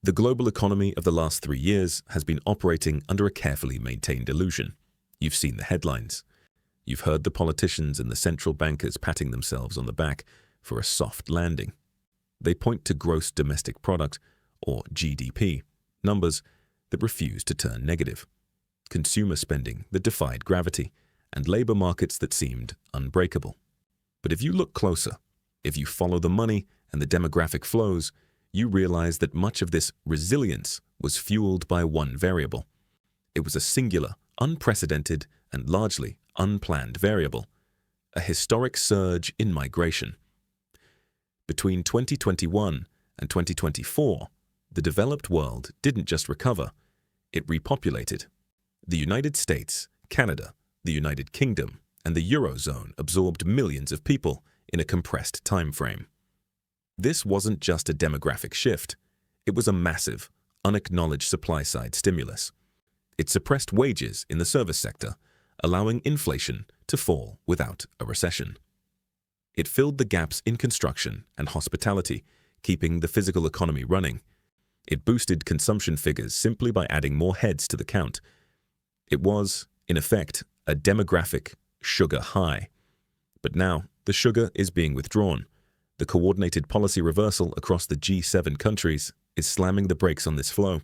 The global economy of the last 3 years has been operating under a carefully maintained illusion. You've seen the headlines. You've heard the politicians and the central bankers patting themselves on the back for a soft landing. They point to gross domestic product, or GDP, numbers that refuse to turn negative, consumer spending that defied gravity, and labor markets that seemed unbreakable. But if you look closer, if you follow the money and the demographic flows, you realize that much of this resilience was fueled by one variable. It was a singular, unprecedented, and largely unplanned variable, a historic surge in migration. Between 2021 and 2024, the developed world didn't just recover, it repopulated. The United States, Canada, the United Kingdom, and the Eurozone absorbed millions of people in a compressed time frame. This wasn't just a demographic shift, it was a massive, unacknowledged supply-side stimulus. It suppressed wages in the service sector, allowing inflation to fall without a recession. It filled the gaps in construction and hospitality, keeping the physical economy running. It boosted consumption figures simply by adding more heads to the count. It was, in effect, a demographic sugar high. But now, the sugar is being withdrawn. The coordinated policy reversal across the G7 countries is slamming the brakes on this flow.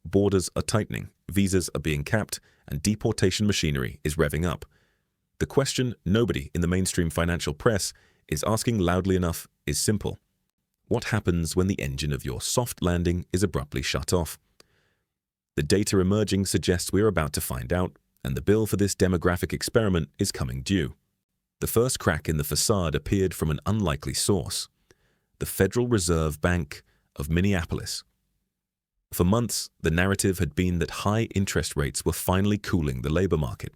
Borders are tightening, visas are being capped, and deportation machinery is revving up. The question nobody in the mainstream financial press is asking loudly enough is simple. What happens when the engine of your soft landing is abruptly shut off? The data emerging suggests we're about to find out, and the bill for this demographic experiment is coming due. The first crack in the facade appeared from an unlikely source, the Federal Reserve Bank of Minneapolis. For months, the narrative had been that high interest rates were finally cooling the labor market.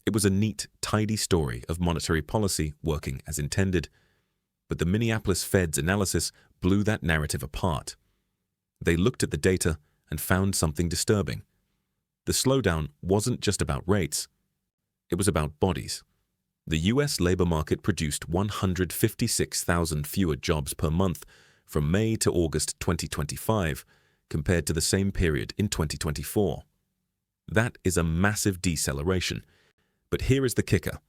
It was a neat, tidy story of monetary policy working as intended. But the Minneapolis Fed's analysis blew that narrative apart. They looked at the data and found something disturbing. The slowdown wasn't just about rates. It was about bodies. The U.S. labor market produced 156,000 fewer jobs per month from May to August 2025 compared to the same period in 2024. That is a massive deceleration. But here is the kicker.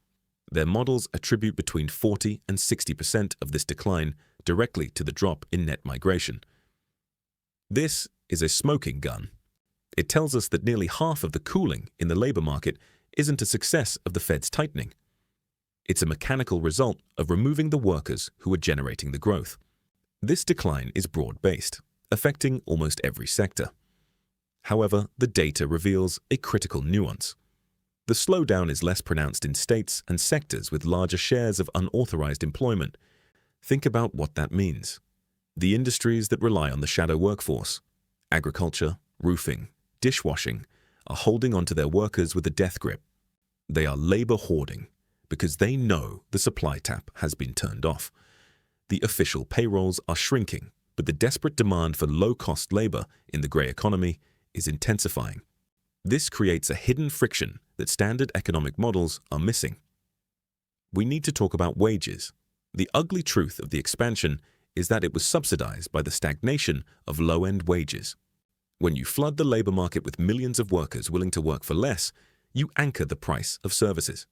Their models attribute between 40 and 60% of this decline directly to the drop in net migration. This is a smoking gun. It tells us that nearly half of the cooling in the labor market isn't a success of the Fed's tightening. It's a mechanical result of removing the workers who are generating the growth. This decline is broad-based, affecting almost every sector. However, the data reveals a critical nuance. The slowdown is less pronounced in states and sectors with larger shares of unauthorized employment. Think about what that means. The industries that rely on the shadow workforce, agriculture, roofing, dishwashing, are holding onto their workers with a death grip. They are labor hoarding because they know the supply tap has been turned off. The official payrolls are shrinking, but the desperate demand for low-cost labor in the gray economy is intensifying. This creates a hidden friction that standard economic models are missing. We need to talk about wages. The ugly truth of the expansion is that it was subsidized by the stagnation of low-end wages. When you flood the labor market with millions of workers willing to work for less, you anchor the price of services.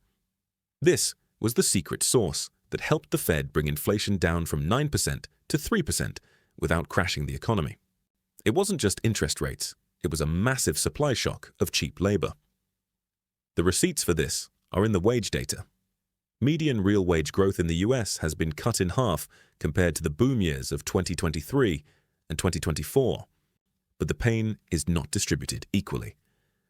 This was the secret sauce that helped the Fed bring inflation down from 9% to 3% without crashing the economy. It wasn't just interest rates, it was a massive supply shock of cheap labor. The receipts for this are in the wage data. Median real wage growth in the US has been cut in half compared to the boom years of 2023 and 2024. But the pain is not distributed equally.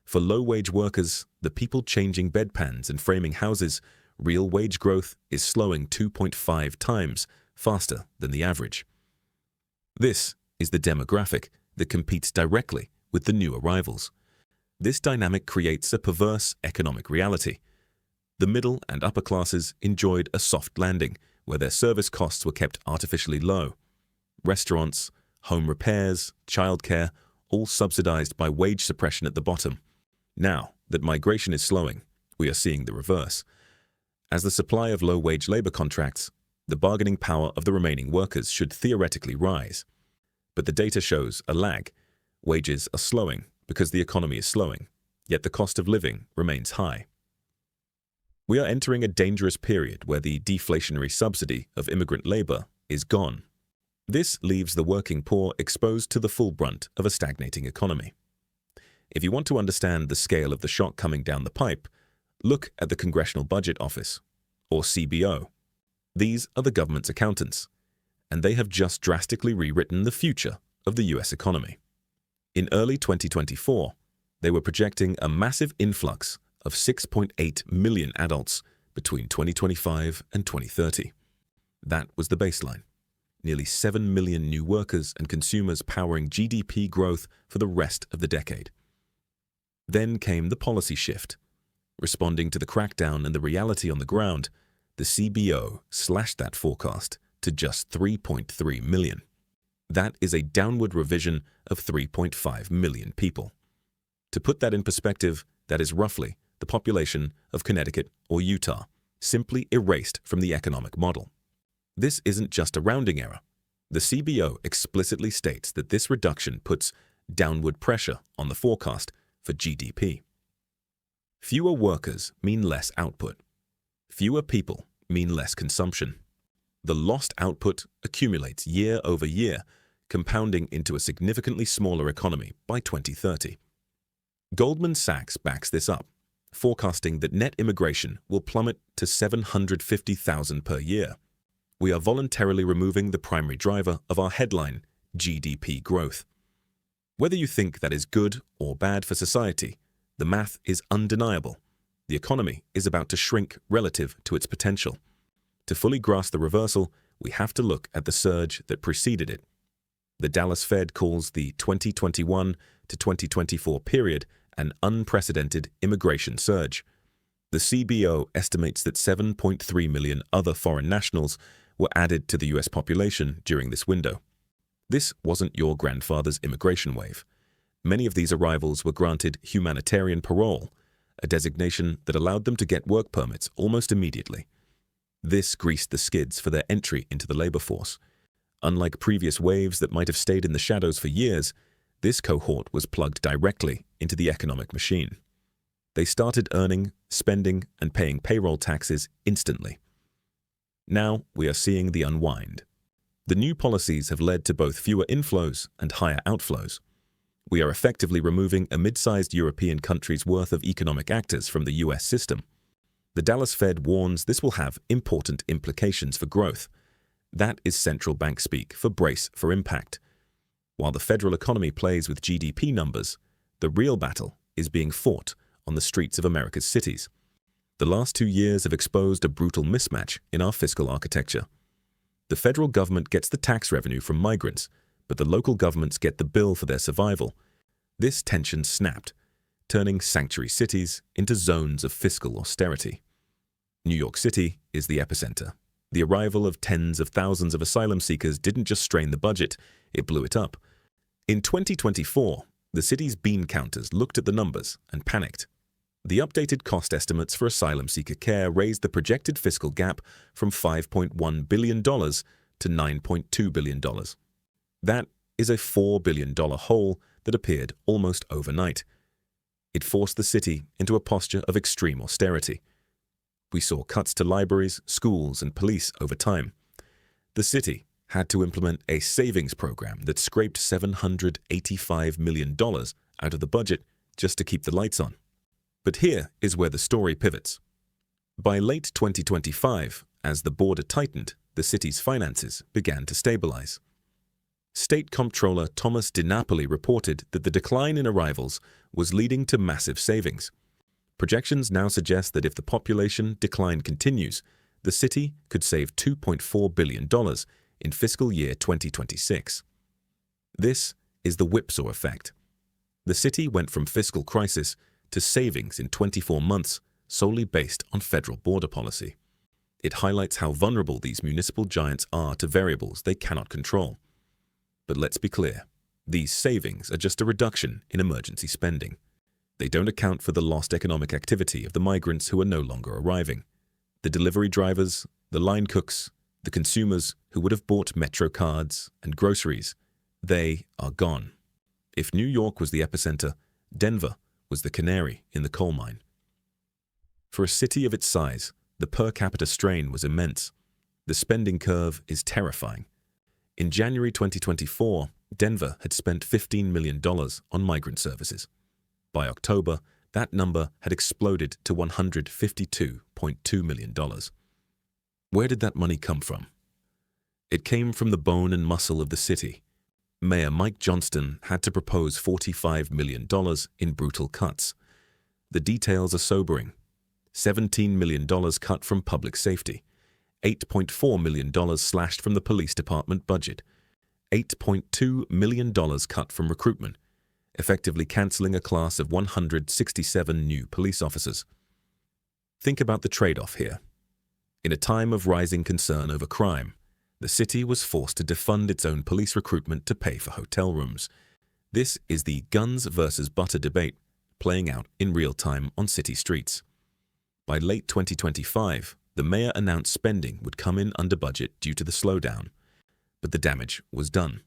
For low-wage workers, the people changing bedpans and framing houses, real wage growth is slowing 2.5 times faster than the average. This is the demographic that competes directly with the new arrivals. This dynamic creates a perverse economic reality. The middle and upper classes enjoyed a soft landing where their service costs were kept artificially low. Restaurants, home repairs, childcare, all subsidized by wage suppression at the bottom. Now that migration is slowing, we are seeing the reverse. As the supply of low-wage labor contracts, the bargaining power of the remaining workers should theoretically rise. But the data shows a lag. Wages are slowing because the economy is slowing, yet the cost of living remains high. We are entering a dangerous period where the deflationary subsidy of immigrant labor is gone. This leaves the working poor exposed to the full brunt of a stagnating economy. If you want to understand the scale of the shock coming down the pipe, look at the Congressional Budget Office, or CBO. These are the government's accountants, and they have just drastically rewritten the future of the US economy. In early 2024, they were projecting a massive influx of 6.8 million adults between 2025 and 2030. That was the baseline. Nearly 7 million new workers and consumers powering GDP growth for the rest of the decade. Then came the policy shift. Responding to the crackdown and the reality on the ground, the CBO slashed that forecast to just 3.3 million. That is a downward revision of 3.5 million people. To put that in perspective, that is roughly the population of Connecticut or Utah, simply erased from the economic model. This isn't just a rounding error. The CBO explicitly states that this reduction puts downward pressure on the forecast for GDP. Fewer workers mean less output. Fewer people mean less consumption. The lost output accumulates year over year, compounding into a significantly smaller economy by 2030. Goldman Sachs backs this up, forecasting that net immigration will plummet to 750,000 per year. We are voluntarily removing the primary driver of our headline, GDP growth. Whether you think that is good or bad for society, the math is undeniable. The economy is about to shrink relative to its potential. To fully grasp the reversal, we have to look at the surge that preceded it. The Dallas Fed calls the 2021 to 2024 period an unprecedented immigration surge. The CBO estimates that 7.3 million other foreign nationals were added to the US population during this window. This wasn't your grandfather's immigration wave. Many of these arrivals were granted humanitarian parole, a designation that allowed them to get work permits almost immediately. This greased the skids for their entry into the labor force. Unlike previous waves that might have stayed in the shadows for years, this cohort was plugged directly into the economic machine. They started earning, spending, and paying payroll taxes instantly. Now we are seeing the unwind. The new policies have led to both fewer inflows and higher outflows. We are effectively removing a mid-sized European country's worth of economic actors from the US system. The Dallas Fed warns this will have important implications for growth. That is central bank speak for brace for impact. While the federal economy plays with GDP numbers, the real battle is being fought on the streets of America's cities. The last 2 years have exposed a brutal mismatch in our fiscal architecture. The federal government gets the tax revenue from migrants, but the local governments get the bill for their survival. This tension snapped, turning sanctuary cities into zones of fiscal austerity. New York City is the epicenter. The arrival of tens of thousands of asylum seekers didn't just strain the budget, it blew it up. In 2024, the city's bean counters looked at the numbers and panicked. The updated cost estimates for asylum seeker care raised the projected fiscal gap from $5.1 billion to $9.2 billion. That is a $4 billion hole that appeared almost overnight. It forced the city into a posture of extreme austerity. We saw cuts to libraries, schools, and police over time. The city had to implement a savings program that scraped $785 million out of the budget just to keep the lights on. But here is where the story pivots. By late 2025, as the border tightened, the city's finances began to stabilize. State Comptroller Thomas DiNapoli reported that the decline in arrivals was leading to massive savings. Projections now suggest that if the population decline continues, the city could save $2.4 billion in fiscal year 2026. This is the whipsaw effect. The city went from fiscal crisis to savings in 24 months solely based on federal border policy. It highlights how vulnerable these municipal giants are to variables they cannot control. But let's be clear, these savings are just a reduction in emergency spending. They don't account for the lost economic activity of the migrants who are no longer arriving. The delivery drivers, the line cooks, the consumers who would have bought Metro cards and groceries, they are gone. If New York was the epicenter, Denver was the canary in the coal mine. For a city of its size, the per capita strain was immense. The spending curve is terrifying. In January 2024, Denver had spent $15 million on migrant services. By October, that number had exploded to $152.2 million. Where did that money come from? It came from the bone and muscle of the city. Mayor Mike Johnston had to propose $45 million in brutal cuts. The details are sobering. $17 million cut from public safety, $8.4 million slashed from the police department budget, $8.2 million cut from recruitment, effectively cancelling a class of 167 new police officers. Think about the trade-off here. In a time of rising concern over crime, the city was forced to defund its own police recruitment to pay for hotel rooms. This is the guns versus butter debate playing out in real time on city streets. By late 2025, the mayor announced spending would come in under budget due to the slowdown. But the damage was done.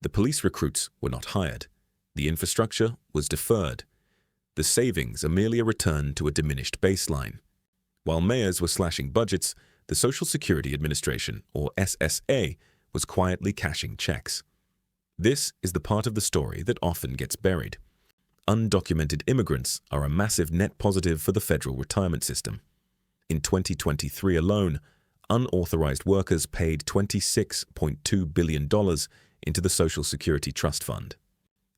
The police recruits were not hired. The infrastructure was deferred. The savings are merely a return to a diminished baseline. While mayors were slashing budgets, the Social Security Administration, or SSA, was quietly cashing checks. This is the part of the story that often gets buried. Undocumented immigrants are a massive net positive for the federal retirement system. In 2023 alone, unauthorized workers paid $26.2 billion into the Social Security Trust Fund.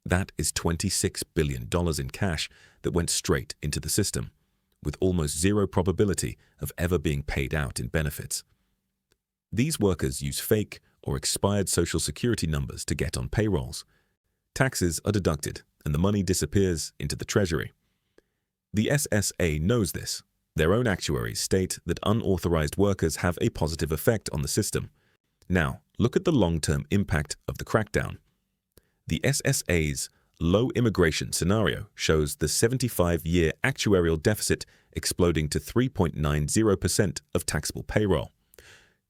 That is $26 billion in cash that went straight into the system, with almost zero probability of ever being paid out in benefits. These workers use fake or expired Social Security numbers to get on payrolls. Taxes are deducted, and the money disappears into the Treasury. The SSA knows this. Their own actuaries state that unauthorized workers have a positive effect on the system. Now, look at the long-term impact of the crackdown. The SSA's low immigration scenario shows the 75-year actuarial deficit exploding to 3.90% of taxable payroll.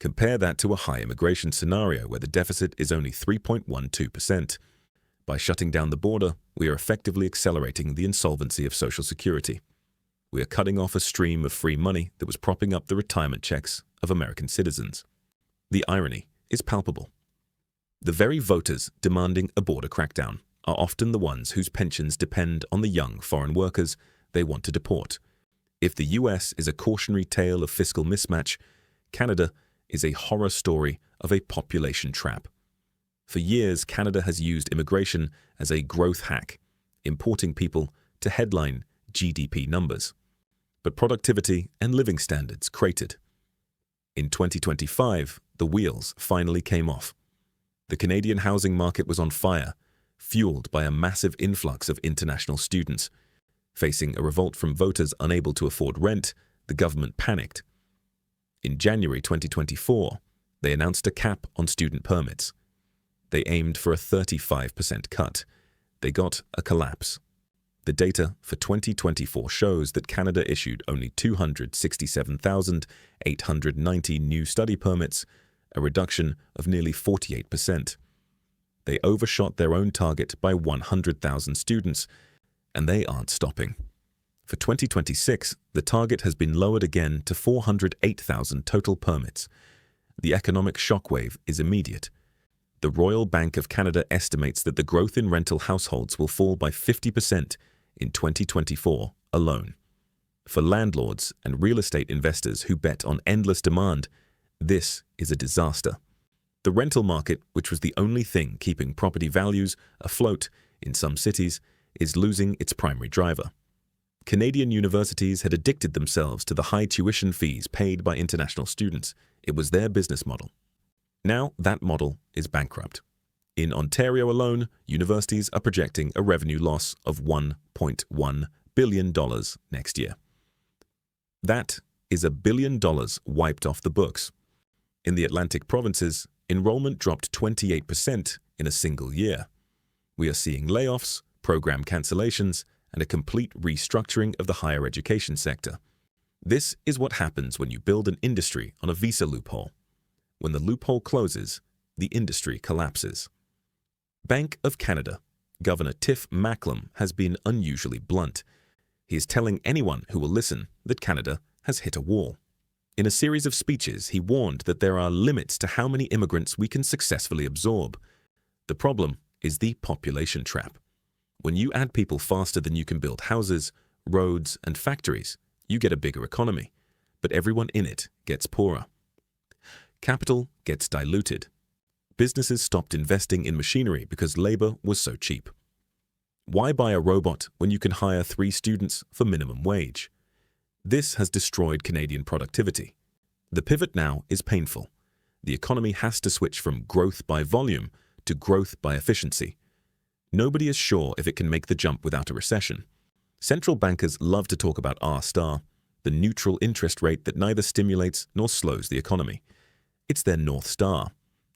Compare that to a high immigration scenario where the deficit is only 3.12%. By shutting down the border, we are effectively accelerating the insolvency of Social Security. We are cutting off a stream of free money that was propping up the retirement checks of American citizens. The irony is palpable. The very voters demanding a border crackdown are often the ones whose pensions depend on the young foreign workers they want to deport. If the US is a cautionary tale of fiscal mismatch, Canada is a horror story of a population trap. For years, Canada has used immigration as a growth hack, importing people to headline GDP numbers. But productivity and living standards cratered. In 2025, the wheels finally came off. The Canadian housing market was on fire, fueled by a massive influx of international students. Facing a revolt from voters unable to afford rent, the government panicked. In January 2024, they announced a cap on student permits. They aimed for a 35% cut. They got a collapse. The data for 2024 shows that Canada issued only 267,890 new study permits, a reduction of nearly 48%. They overshot their own target by 100,000 students, and they aren't stopping. For 2026, the target has been lowered again to 408,000 total permits. The economic shockwave is immediate. The Royal Bank of Canada estimates that the growth in rental households will fall by 50% in 2024 alone. For landlords and real estate investors who bet on endless demand, this is a disaster. The rental market, which was the only thing keeping property values afloat in some cities, is losing its primary driver. Canadian universities had addicted themselves to the high tuition fees paid by international students. It was their business model. Now that model is bankrupt. In Ontario alone, universities are projecting a revenue loss of $1.1 billion next year. That is $1 billion wiped off the books. In the Atlantic provinces, enrollment dropped 28% in a single year. We are seeing layoffs, program cancellations, and a complete restructuring of the higher education sector. This is what happens when you build an industry on a visa loophole. When the loophole closes, the industry collapses. Bank of Canada, Governor Tiff Macklem has been unusually blunt. He is telling anyone who will listen that Canada has hit a wall. In a series of speeches, he warned that there are limits to how many immigrants we can successfully absorb. The problem is the population trap. When you add people faster than you can build houses, roads, and factories, you get a bigger economy, but everyone in it gets poorer. Capital gets diluted. Businesses stopped investing in machinery because labor was so cheap. Why buy a robot when you can hire 3 students for minimum wage? This has destroyed Canadian productivity. The pivot now is painful. The economy has to switch from growth by volume to growth by efficiency. Nobody is sure if it can make the jump without a recession. Central bankers love to talk about R*, the neutral interest rate that neither stimulates nor slows the economy. It's their North Star,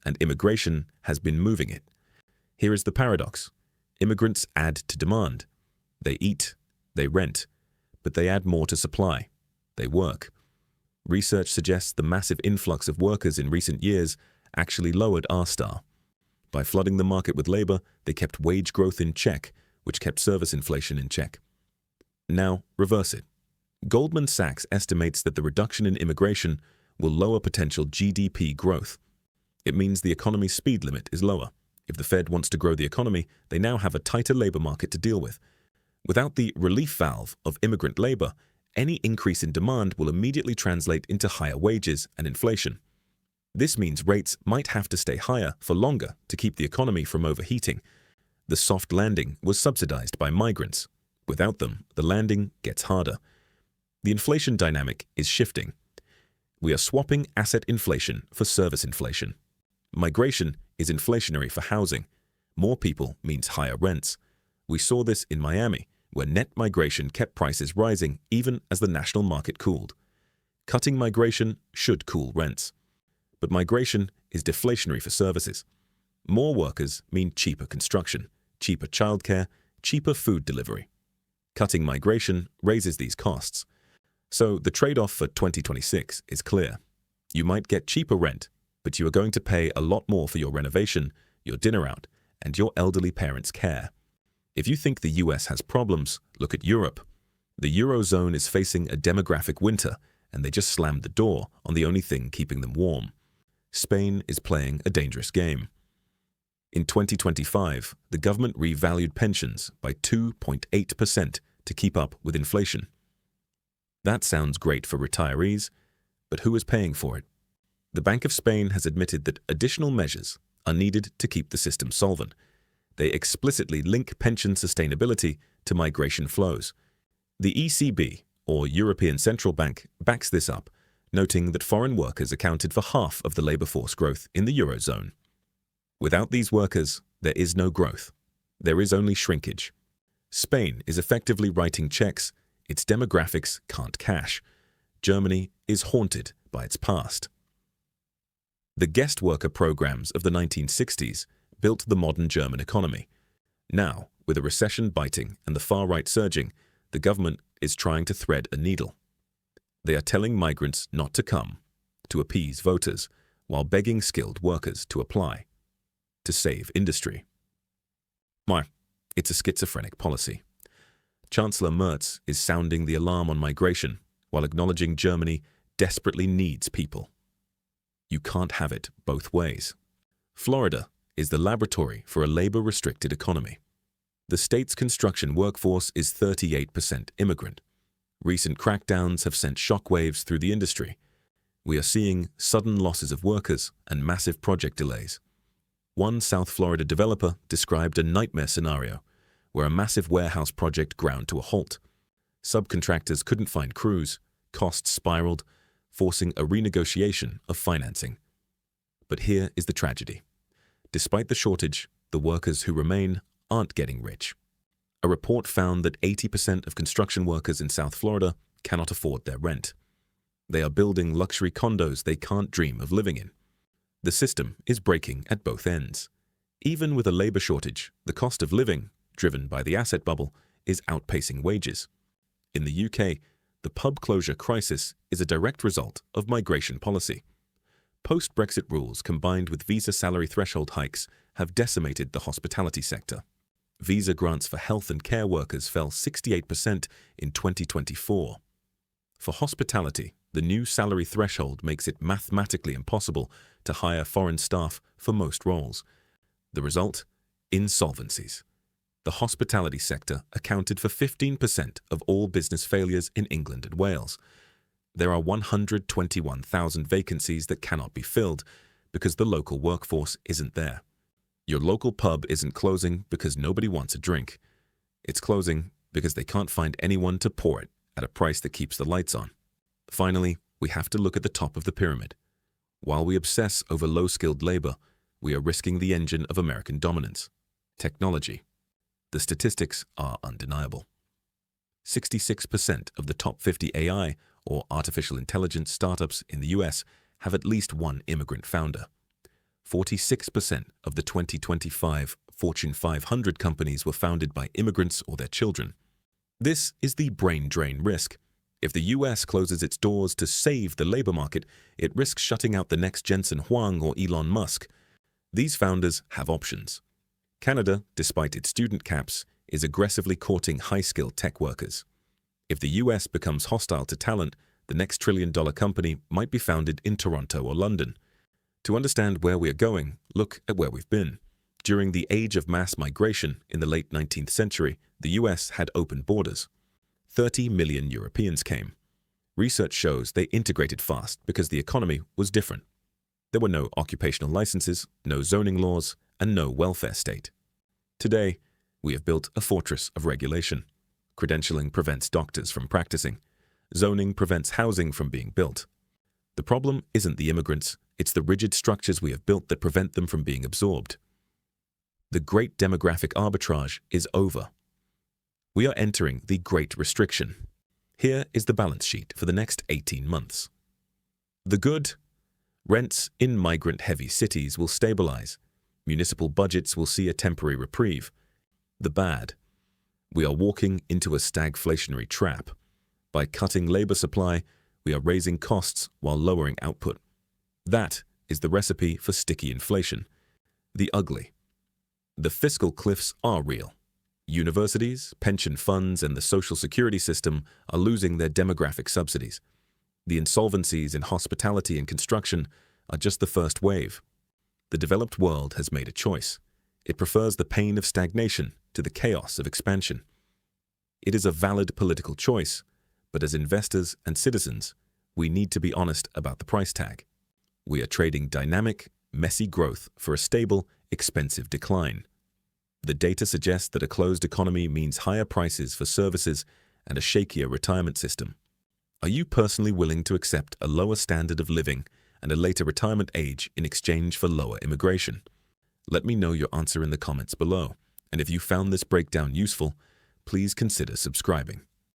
and immigration has been moving it. Here is the paradox. Immigrants add to demand. They eat, they rent, but they add more to supply. They work. Research suggests the massive influx of workers in recent years actually lowered R*. By flooding the market with labor, they kept wage growth in check, which kept service inflation in check. Now, reverse it. Goldman Sachs estimates that the reduction in immigration will lower potential GDP growth. It means the economy's speed limit is lower. If the Fed wants to grow the economy, they now have a tighter labor market to deal with. Without the relief valve of immigrant labor, any increase in demand will immediately translate into higher wages and inflation. This means rates might have to stay higher for longer to keep the economy from overheating. The soft landing was subsidized by migrants. Without them, the landing gets harder. The inflation dynamic is shifting. We are swapping asset inflation for service inflation. Migration is inflationary for housing. More people means higher rents. We saw this in Miami, where net migration kept prices rising even as the national market cooled. Cutting migration should cool rents. But migration is deflationary for services. More workers mean cheaper construction, cheaper childcare, cheaper food delivery. Cutting migration raises these costs. So the trade-off for 2026 is clear. You might get cheaper rent, but you are going to pay a lot more for your renovation, your dinner out, and your elderly parents' care. If you think the US has problems, look at Europe. The Eurozone is facing a demographic winter, and they just slammed the door on the only thing keeping them warm. Spain is playing a dangerous game. In 2025, the government revalued pensions by 2.8% to keep up with inflation. That sounds great for retirees, but who is paying for it? The Bank of Spain has admitted that additional measures are needed to keep the system solvent. They explicitly link pension sustainability to migration flows. The ECB, or European Central Bank, backs this up, noting that foreign workers accounted for half of the labor force growth in the Eurozone. Without these workers, there is no growth. There is only shrinkage. Spain is effectively writing checks its demographics can't cash. Germany is haunted by its past. The guest worker programs of the 1960s built the modern German economy. Now, with a recession biting and the far-right surging, the government is trying to thread a needle. They are telling migrants not to come, to appease voters, while begging skilled workers to apply, to save industry. It's a schizophrenic policy. Chancellor Merz is sounding the alarm on migration while acknowledging Germany desperately needs people. You can't have it both ways. Florida is the laboratory for a labor-restricted economy. The state's construction workforce is 38% immigrant. Recent crackdowns have sent shockwaves through the industry. We are seeing sudden losses of workers and massive project delays. One South Florida developer described a nightmare scenario where a massive warehouse project ground to a halt. Subcontractors couldn't find crews, costs spiraled, forcing a renegotiation of financing. But here is the tragedy. Despite the shortage, the workers who remain aren't getting rich. A report found that 80% of construction workers in South Florida cannot afford their rent. They are building luxury condos they can't dream of living in. The system is breaking at both ends. Even with a labor shortage, the cost of living, driven by the asset bubble, is outpacing wages. In the UK, the pub closure crisis is a direct result of migration policy. Post-Brexit rules combined with visa salary threshold hikes have decimated the hospitality sector. Visa grants for health and care workers fell 68% in 2024. For hospitality, the new salary threshold makes it mathematically impossible to hire foreign staff for most roles. The result? Insolvencies. The hospitality sector accounted for 15% of all business failures in England and Wales. There are 121,000 vacancies that cannot be filled because the local workforce isn't there. Your local pub isn't closing because nobody wants a drink. It's closing because they can't find anyone to pour it at a price that keeps the lights on. Finally, we have to look at the top of the pyramid. While we obsess over low-skilled labor, we are risking the engine of American dominance: technology. The statistics are undeniable. 66% of the top 50 AI, or artificial intelligence startups in the US, have at least one immigrant founder. 46% of the 2025 Fortune 500 companies were founded by immigrants or their children. This is the brain drain risk. If the US closes its doors to save the labor market, it risks shutting out the next Jensen Huang or Elon Musk. These founders have options. Canada, despite its student caps, is aggressively courting high-skilled tech workers. If the US becomes hostile to talent, the next trillion-dollar company might be founded in Toronto or London. To understand where we are going, look at where we've been. During the age of mass migration in the late 19th century, the US had open borders. 30 million Europeans came. Research shows they integrated fast because the economy was different. There were no occupational licenses, no zoning laws, and no welfare state. Today, we have built a fortress of regulation. Credentialing prevents doctors from practicing. Zoning prevents housing from being built. The problem isn't the immigrants, it's the rigid structures we have built that prevent them from being absorbed. The great demographic arbitrage is over. We are entering the Great Restriction. Here is the balance sheet for the next 18 months. The good: rents in migrant-heavy cities will stabilize. Municipal budgets will see a temporary reprieve. The bad: we are walking into a stagflationary trap. By cutting labor supply, we are raising costs while lowering output. That is the recipe for sticky inflation. The ugly: the fiscal cliffs are real. Universities, pension funds, and the social security system are losing their demographic subsidies. The insolvencies in hospitality and construction are just the first wave. The developed world has made a choice. It prefers the pain of stagnation to the chaos of expansion. It is a valid political choice, but as investors and citizens, we need to be honest about the price tag. We are trading dynamic, messy growth for a stable, expensive decline. The data suggests that a closed economy means higher prices for services and a shakier retirement system. Are you personally willing to accept a lower standard of living and a later retirement age in exchange for lower immigration? Let me know your answer in the comments below. And if you found this breakdown useful, please consider subscribing.